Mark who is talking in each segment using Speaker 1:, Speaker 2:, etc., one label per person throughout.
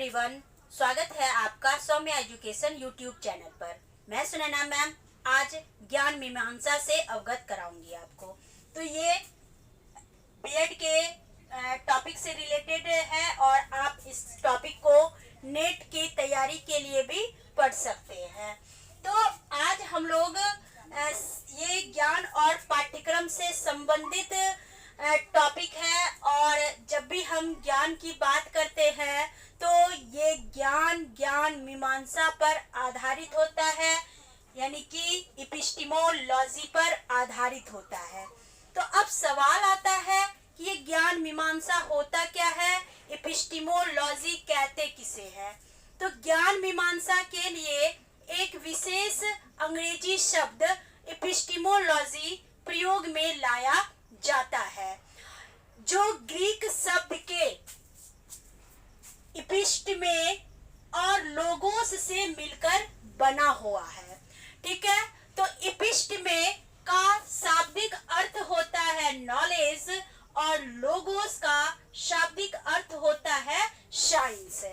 Speaker 1: Everyone, स्वागत है आपका सौम्या एजुकेशन यूट्यूब चैनल पर। मैं सुनैना मैम आज ज्ञान मीमांसा से अवगत कराऊंगी आपको। तो ये बीएड के टॉपिक से रिलेटेड है और आप इस टॉपिक को नेट की तैयारी के लिए भी पढ़ सकते हैं। तो आज हम लोग ये ज्ञान और पाठ्यक्रम से संबंधित टॉपिक है और जब भी हम ज्ञान की बात करते हैं तो ये ज्ञान मीमांसा पर आधारित होता है, यानी कि एपिस्टेमोलॉजी पर आधारित होता है। तो अब सवाल आता है कि ये ज्ञान मीमांसा होता क्या है, एपिस्टेमोलॉजी कहते किसे है। तो ज्ञान मीमांसा के लिए एक विशेष अंग्रेजी शब्द एपिस्टेमोलॉजी प्रयोग में लाया जाता है, जो ग्रीक शब्द के एपिस्टेमे और लोगोस से मिलकर बना हुआ है। ठीक है, तो एपिस्टेमे का शाब्दिक अर्थ होता है नॉलेज और लोगोस का शाब्दिक अर्थ होता है साइंस।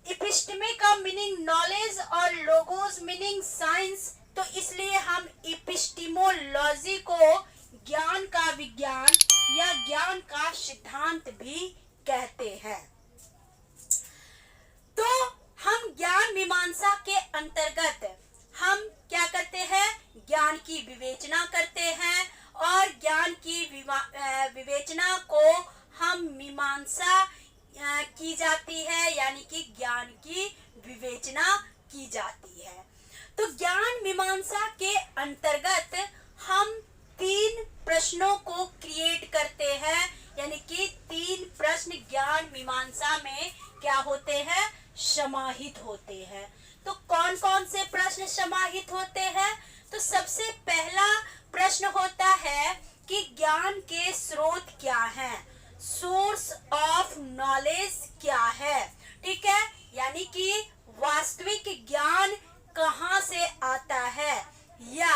Speaker 1: एपिस्टेमे का मीनिंग नॉलेज और लोगोस मीनिंग साइंस, तो इसलिए हम एपिस्टेमोलॉजी को ज्ञान का विज्ञान या ज्ञान का सिद्धांत भी कहते हैं। तो हम ज्ञान मीमांसा के अंतर्गत हम क्या करते हैं, ज्ञान की विवेचना करते हैं और ज्ञान की विवेचना को हम मीमांसा की जाती है, यानी कि ज्ञान की विवेचना की जाती है। तो ज्ञान मीमांसा के अंतर्गत हम 3 प्रश्नों को क्रिएट करते हैं, यानी कि 3 प्रश्न ज्ञान मीमांसा में क्या होते हैं, समाहित होते हैं। तो कौन कौन से प्रश्न समाहित होते हैं? तो सबसे पहला प्रश्न होता है कि ज्ञान के स्रोत क्या हैं, सोर्स ऑफ नॉलेज क्या है। ठीक है, यानी कि वास्तविक ज्ञान कहाँ से आता है या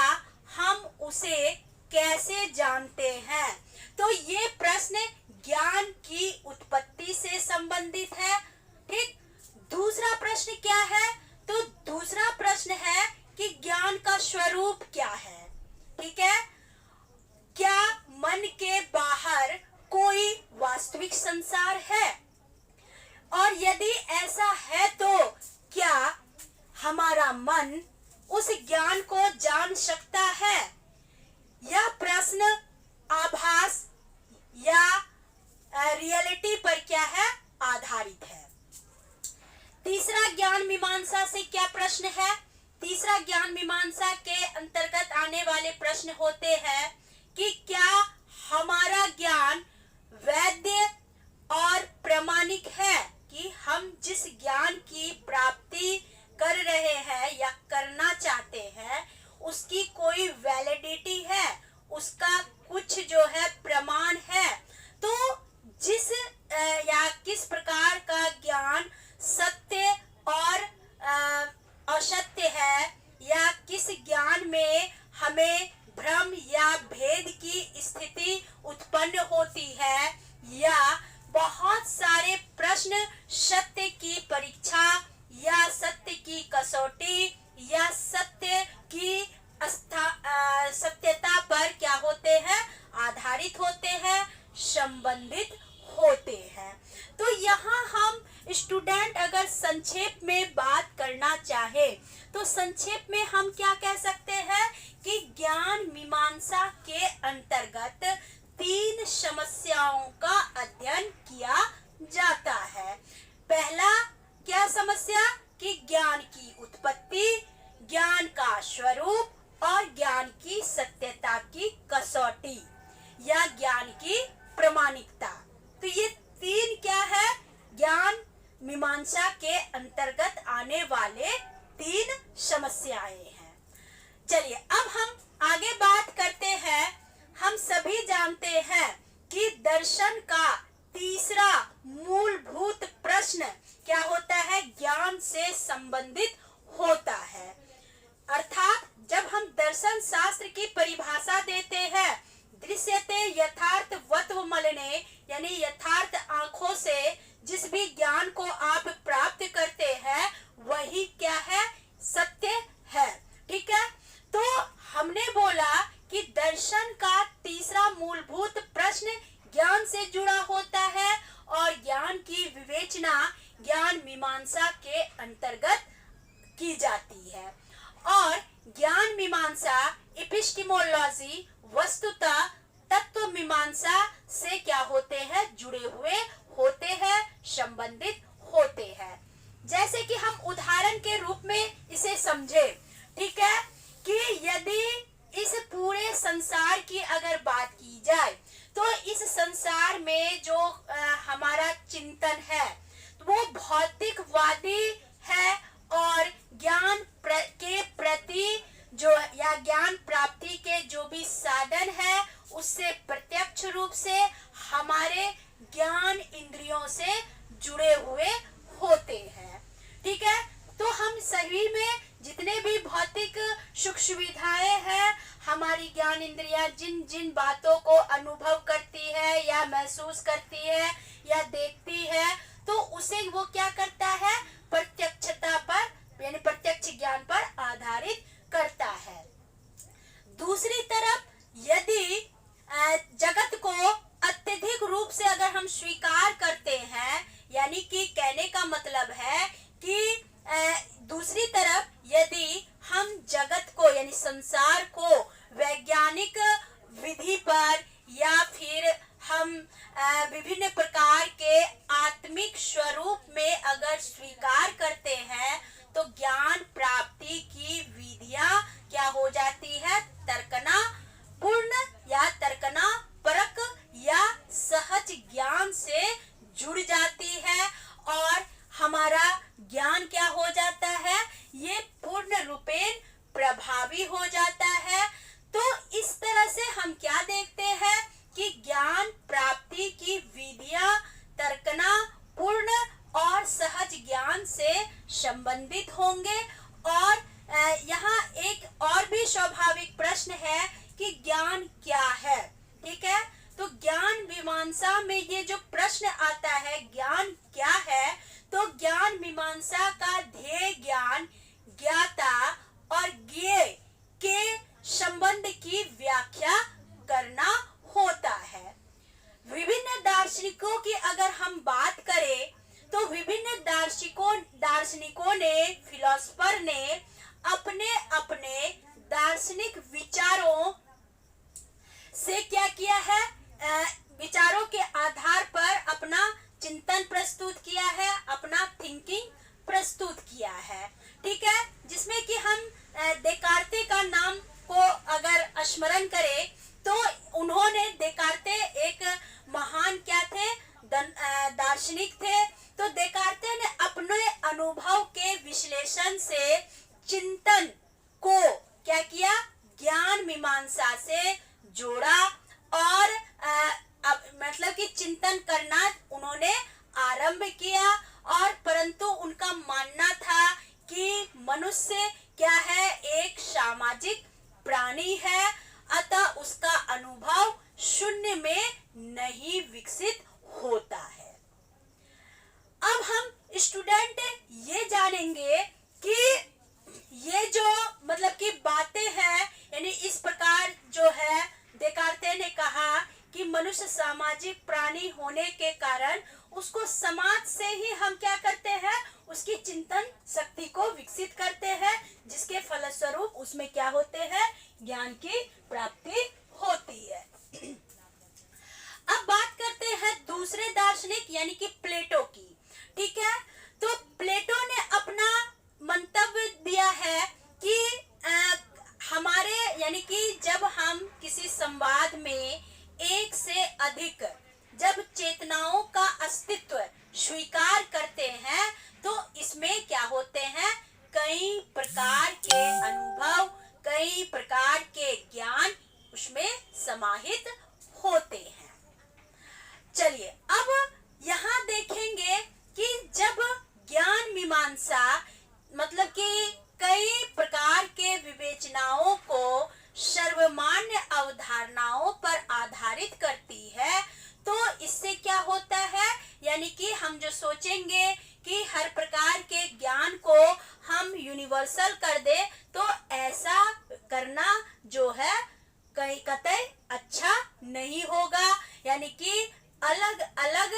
Speaker 1: हम उसे कैसे जानते हैं। तो ये प्रश्न ज्ञान की उत्पत्ति से संबंधित है। ठीक, दूसरा प्रश्न क्या है? तो दूसरा प्रश्न है कि ज्ञान का स्वरूप क्या है। ठीक है, क्या मन के बाहर कोई वास्तविक संसार है, और यदि ऐसा है तो क्या हमारा मन उस ज्ञान को जान सकता है। यह प्रश्न आभास या रियलिटी पर क्या है, आधारित है। तीसरा ज्ञान मीमांसा से क्या प्रश्न है? तीसरा ज्ञान मीमांसा के अंतर्गत आने वाले प्रश्न होते हैं कि क्या हमारा ज्ञान वैध और प्रमाणिक है, कि हम जिस ज्ञान की प्राप्ति कर रहे हैं या करना चाहते हैं उसकी कोई वैलिडिटी है, उसका कुछ जो है प्रमाण है। तो जिस या किस प्रकार का ज्ञान सत्य और असत्य है, या किस ज्ञान में हमें भ्रम या भेद की स्थिति उत्पन्न होती है, या बहुत सारे प्रश्न सत्य की परीक्षा या सत्य की कसौटी या सत्य की सत्यता पर क्या होते हैं, आधारित होते हैं, संबंधित होते हैं। तो यहाँ हम स्टूडेंट अगर संक्षेप में बात करना चाहे तो संक्षेप में हम क्या कह सकते हैं कि ज्ञान मीमांसा के अंतर्गत 3 समस्याओं का अध्ययन किया जाता है। पहला क्या समस्या, कि ज्ञान की उत्पत्ति, ज्ञान का स्वरूप और ज्ञान की सत्यता की कसौटी या ज्ञान की प्रमाणिकता। तो ये 3 क्या है, ज्ञान मीमांसा के अंतर्गत आने वाले 3 समस्याएं हैं। चलिए अब हम आगे बात करते हैं। हम सभी जानते हैं कि दर्शन का तीसरा मूलभूत प्रश्न क्या होता है, ज्ञान से संबंधित होता है। अर्थात जब हम दर्शन शास्त्र की परिभाषा देते हैं, दृश्यते यथार्थवत्वमलने, यानी यथार्थ आंखों से जिस भी ज्ञान को आप प्राप्त दर्शन का तीसरा मूलभूत प्रश्न ज्ञान से जुड़ा होता है और ज्ञान की विवेचना ज्ञान मीमांसा के अंतर्गत की जाती है। और ज्ञान मीमांसा एपिस्टिमोलॉजी वस्तुतः तत्व मीमांसा से क्या होते हैं, जुड़े हुए होते हैं, संबंधित होते हैं। जैसे कि हम उदाहरण के रूप में इसे समझे, ठीक है, कि यदि इस पूरे संसार की अगर बात की जाए तो इस संसार में जो हमारा चिंतन है वो भौतिकवादी है और ज्ञान के प्रति जो या ज्ञान प्राप्ति के जो भी साधन है उससे प्रत्यक्ष रूप से हमारे ज्ञान इंद्रियों से जुड़े हुए होते हैं। ठीक है, तो हम सभी में जितने भी भौतिक सुख सुविधाएं हैं, हमारी ज्ञान इंद्रियां जिन जिन बातों को अनुभव करती है या महसूस करती है या देखती है, तो उसे वो क्या करता है, प्रत्यक्षता पर यानी प्रत्यक्ष ज्ञान पर आधारित करता है। दूसरी तरफ यदि जगत को अत्यधिक रूप से अगर हम स्वीकार करते हैं, यानी कि कहने का मतलब है कि दूसरी तरफ यदि हम जगत को यानी संसार को वैज्ञानिक विधि पर या फिर हम विभिन्न प्रकार के आत्मिक स्वरूप में अगर स्वीकार करते हैं तो ज्ञान प्राप्ति की विधियां क्या हो जाती है, तर्कना पूर्ण या तर्कना परक या सहज ज्ञान से जुड़ जाती है और हमारा ज्ञान क्या हो जाता है, ये पूर्ण रूपेण प्रभावी हो जाता है। तो इस तरह से हम क्या देखते हैं कि ज्ञान प्राप्ति की विधियां तर्कना पूर्ण और सहज ज्ञान से संबंधित होंगे। और यहाँ एक और भी स्वाभाविक प्रश्न है कि ज्ञान क्या है। ठीक है, तो ज्ञान मीमांसा में ये जो प्रश्न आता है ज्ञान क्या है, तो ज्ञान मीमांसा का ध्येय ज्ञान, ज्ञाता और ज्ञेय के संबंध की व्याख्या करना होता है। विभिन्न दार्शनिकों की अगर हम बात करें तो विभिन्न दार्शनिकों ने, फिलोसफर ने अपने अपने दार्शनिक विचारों से क्या किया है, विचारों के आधार पर अपना चिंतन प्रस्तुत किया है, अपना थिंकिंग प्रस्तुत किया है। ठीक है, जिसमें कि हम देकार्ते का नाम को अगर स्मरण करें तो उन्होंने देकार्ते एक महान क्या थे, दार्शनिक थे। तो देकार्ते ने अपने अनुभव के विश्लेषण से चिंतन को क्या किया, ज्ञान मीमांसा से जोड़ा और मतलब कि चिंतन करना उन्होंने आरंभ किया। और परंतु उनका मानना था कि मनुष्य क्या है, एक सामाजिक प्राणी है, अतः उसका अनुभव शून्य में नहीं विकसित होता है। अब हम स्टूडेंट ये जानेंगे कि ये जो मतलब कि बातें हैं, यानी इस प्रकार जो है देकार्ते ने कहा कि मनुष्य सामाजिक प्राणी होने के कारण उसको समाज से ही हम क्या करते हैं, उसकी चिंतन शक्ति को विकसित करते हैं, जिसके फलस्वरूप उसमें क्या होते हैं, ज्ञान की प्राप्ति होती है। अब बात करते हैं दूसरे दार्शनिक यानी कि प्लेटो की। ठीक है, तो प्लेटो ने अपना मंतव्य दिया है कि हमारे यानी कि जब हम किसी संवाद में एक से अधिक जब चेतनाओं का अस्तित्व स्वीकार करते हैं तो इसमें क्या होते हैं, कई प्रकार के अनुभव, कई प्रकार के ज्ञान उसमें समाहित होते हैं। चलिए अब यहाँ देखेंगे कि जब ज्ञान मीमांसा मतलब कि कई प्रकार के विवेचनाओं को सर्वमान्य अवधारणाओं पर आधारित करती है, तो इससे क्या होता है, यानी कि हम जो सोचेंगे कि हर प्रकार के ज्ञान को हम यूनिवर्सल कर दे, तो ऐसा करना जो है कहीं कतई अच्छा नहीं होगा। यानी कि अलग अलग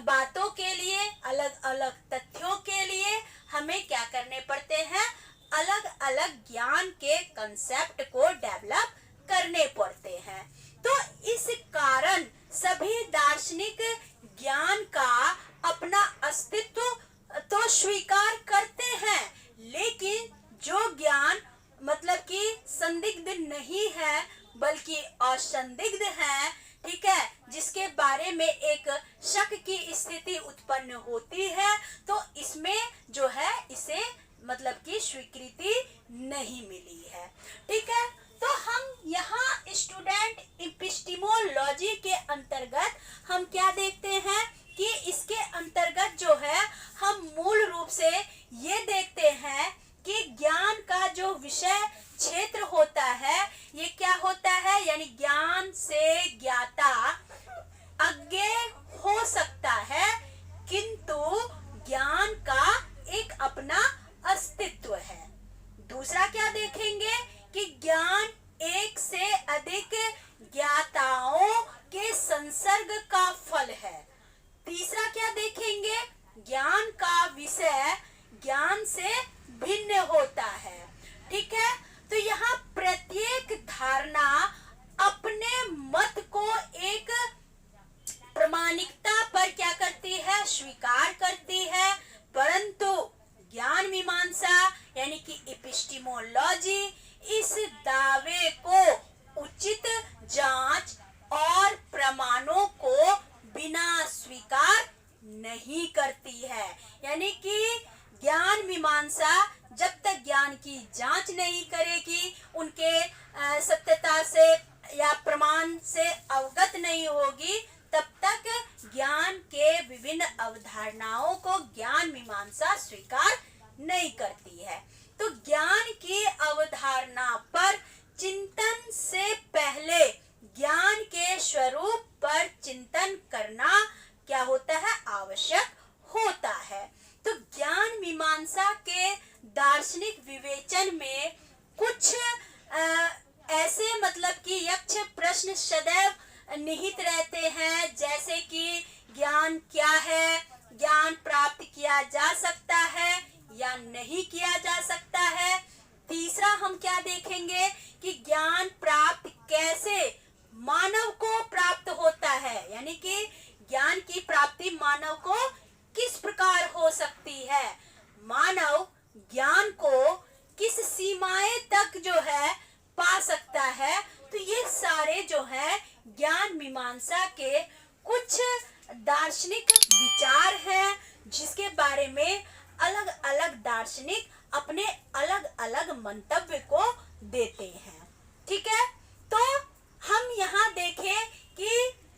Speaker 1: बातों के लिए, अलग अलग तथ्यों के लिए हमें क्या करने पड़ते हैं, अलग अलग ज्ञान के कंसेप्ट को डेवलप करने पड़ते हैं। तो इस कारण सभी दार्शनिक ज्ञान का अपना अस्तित्व तो स्वीकार करते हैं, लेकिन जो ज्ञान मतलब कि संदिग्ध नहीं है बल्कि असंदिग्ध है, ठीक है, जिसके बारे में एक शक की स्थिति उत्पन्न होती है, तो इसमें जो है इसे मतलब कि स्वीकृति नहीं मिली है। ठीक है, तो हम यहाँ स्टूडेंट एपिस्टेमोलॉजी के अंतर्गत हम क्या देखते हैं कि इसके अंतर्गत जो है हम मूल रूप से ये देखते हैं कि ज्ञान का जो विषय क्षेत्र होता है ये क्या होता है, यानी ज्ञान से ज्ञाता अज्ञेय हो सकता है, किंतु ज्ञान का एक अपना अस्तित्व है। दूसरा क्या देखेंगे कि ज्ञान एक से अधिक ज्ञाताओं के संसर्ग का फल है। तीसरा क्या देखेंगे, ज्ञान का विषय ज्ञान से भिन्न होता है। ठीक है, तो यहाँ प्रत्येक धारणा अपने मत को एक प्रामाणिकता पर क्या करती है, स्वीकार करती है, परंतु ज्ञान मीमांसा यानी कि एपिस्टेमोलॉजी इस दावे को उचित जांच और प्रमाणों को बिना स्वीकार नहीं करती है। यानी कि ज्ञान मीमांसा जब तक ज्ञान की जांच नहीं करेगी, उनके सत्यता से या प्रमाण से अवगत नहीं होगी, तब तक ज्ञान के विभिन्न अवधारणाओं को ज्ञान मीमांसा स्वीकार नहीं करती है। तो ज्ञान की अवधारणा पर चिंतन से पहले ज्ञान के स्वरूप पर चिंतन करना क्या होता है, आवश्यक होता है। तो ज्ञान मीमांसा के दार्शनिक विवेचन में कुछ ऐसे मतलब कि यक्ष प्रश्न सदैव निहित रहते हैं, जैसे कि ज्ञान क्या है, ज्ञान प्राप्त किया जा सकता है या नहीं किया जा सकता है। तीसरा हम क्या देखेंगे कि ज्ञान प्राप्त कैसे मानव को प्राप्त होता है, यानी कि ज्ञान की प्राप्ति मानव को किस प्रकार हो सकती है, मानव ज्ञान को किस सीमाएं तक जो है पा सकता है। तो ये सारे जो है ज्ञान मीमांसा के कुछ दार्शनिक विचार हैं, जिसके बारे में अलग अलग दार्शनिक अपने अलग अलग मंतव्य को देते हैं। ठीक है, तो हम यहाँ देखें कि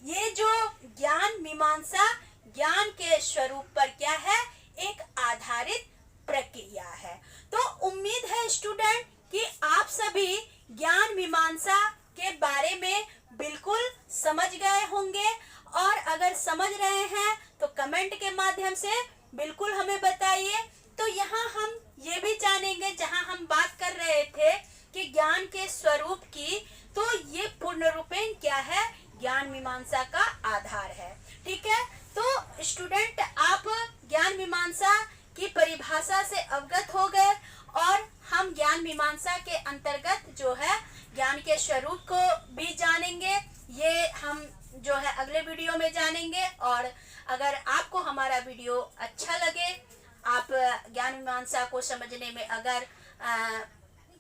Speaker 1: ये जो ज्ञान मीमांसा ज्ञान के स्वरूप पर क्या है, एक आधारित प्रक्रिया है। तो उम्मीद है स्टूडेंट कि आप सभी ज्ञान मीमांसा के बारे में बिल्कुल समझ गए होंगे, और अगर समझ रहे हैं तो कमेंट के माध्यम से बिल्कुल हमें बताइए। तो यहाँ हम ये भी जानेंगे, जहाँ हम बात कर रहे थे कि ज्ञान के स्वरूप की, तो ये पूर्ण रूपेण क्या है, ज्ञान मीमांसा का आधार है। ठीक है, तो स्टूडेंट आप ज्ञान मीमांसा की परिभाषा से अवगत हो गए, और हम ज्ञान मीमांसा के अंतर्गत जो है ज्ञान के स्वरूप को भी जानेंगे। ये हम जो है अगले वीडियो में जानेंगे। और अगर आपको हमारा वीडियो अच्छा लगे, आप ज्ञान मीमांसा को समझने में अगर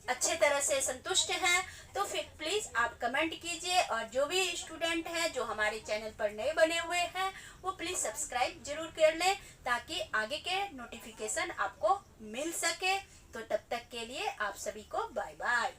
Speaker 1: अच्छे तरह से संतुष्ट हैं, तो फिर प्लीज आप कमेंट कीजिए। और जो भी स्टूडेंट हैं जो हमारे चैनल पर नए बने हुए हैं, वो प्लीज सब्सक्राइब जरूर कर लें, ताकि आगे के नोटिफिकेशन आपको मिल सके। तो तब तक के लिए आप सभी को बाय बाय।